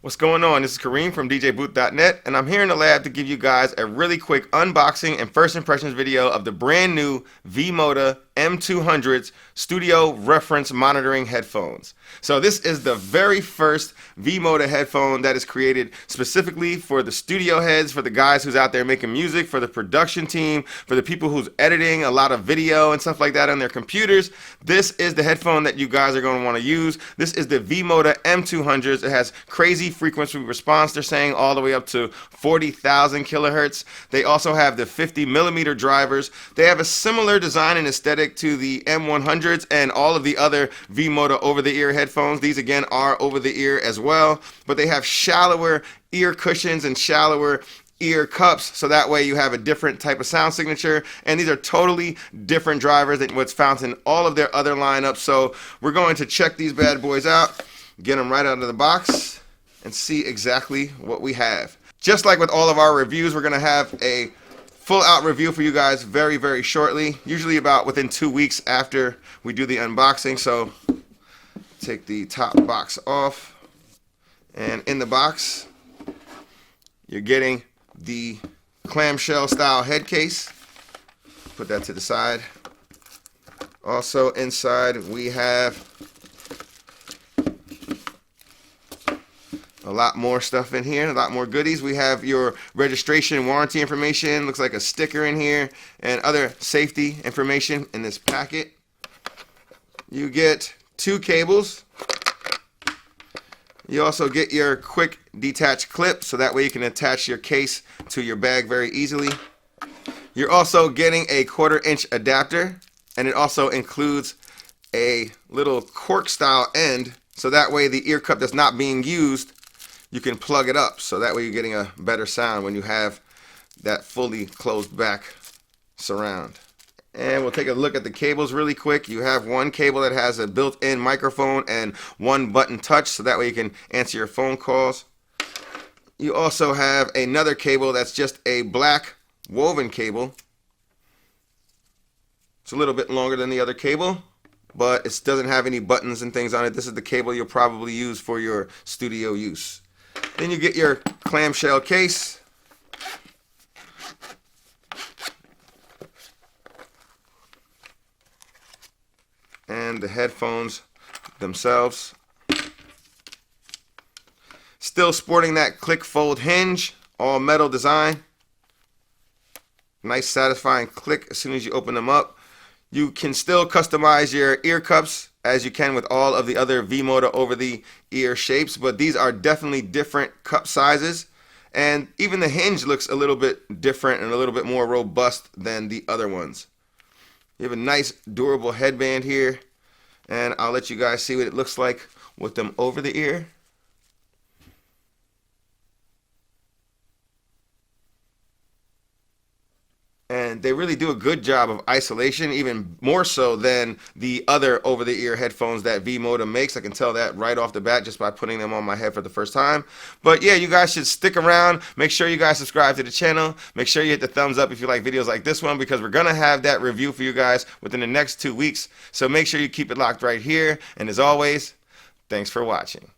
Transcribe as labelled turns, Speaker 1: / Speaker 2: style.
Speaker 1: What's going on? This is Kareem from DJBooth.net, and I'm here in the lab to give you guys a really quick unboxing and first impressions video of the brand new V-MODA M-200s studio reference monitoring headphones. So this is the very first V-MODA headphone that is created specifically for the studio heads, for the guys who's out there making music, for the production team, for the people who's editing a lot of video and stuff like that on their computers. This is the headphone that you guys are going to want to use. This is the V-MODA M200s. It has crazy frequency response, they're saying, all the way up to 40,000 kilohertz. They also have the 50 millimeter drivers. They have a similar design and aesthetic to the M100s and all of the other V-MODA over-the-ear headphones. These again are over-the-ear as well, but they have shallower ear cushions and shallower ear cups, so that way you have a different type of sound signature, and these are totally different drivers than what's found in all of their other lineups. So we're going to check these bad boys out, get them right out of the box, and see exactly what we have. Just like with all of our reviews, we're going to have a full out review for you guys very shortly, usually about within 2 weeks after we do the unboxing. So take the top box off, and in the box you're getting the clamshell style head case. Put that to the side. Also inside we have a lot more stuff in here, a lot more goodies. We have your registration and warranty information, looks like a sticker in here, and other safety information in this packet. You get 2 cables. You also get your quick detach clip, so that way you can attach your case to your bag very easily. You're also getting a 1/4 inch adapter, and it also includes a little cork style end, so that way the ear cup that's not being used, you can plug it up, so that way you're getting a better sound when you have that fully closed back surround. And we'll take a look at the cables really quick. You have one cable that has a built-in microphone and one button touch, so that way you can answer your phone calls. You also have another cable that's just a black woven cable. It's a little bit longer than the other cable, but it doesn't have any buttons and things on it. This is the cable you'll probably use for your studio use. Then you get your clamshell case. And the headphones themselves. Still sporting that click fold hinge, all metal design. Nice satisfying click as soon as you open them up. You can still customize your ear cups as you can with all of the other V-MODA over the ear shapes, but these are definitely different cup sizes, and even the hinge looks a little bit different and a little bit more robust than the other ones. You have a nice durable headband here, and I'll let you guys see what it looks like with them over the ear. And they really do a good job of isolation, even more so than the other over-the-ear headphones that V-MODA makes. I can tell that right off the bat just by putting them on my head for the first time. But yeah, you guys should stick around. Make sure you guys subscribe to the channel. Make sure you hit the thumbs up if you like videos like this one, because we're going to have that review for you guys within the next 2 weeks. So make sure you keep it locked right here. And as always, thanks for watching.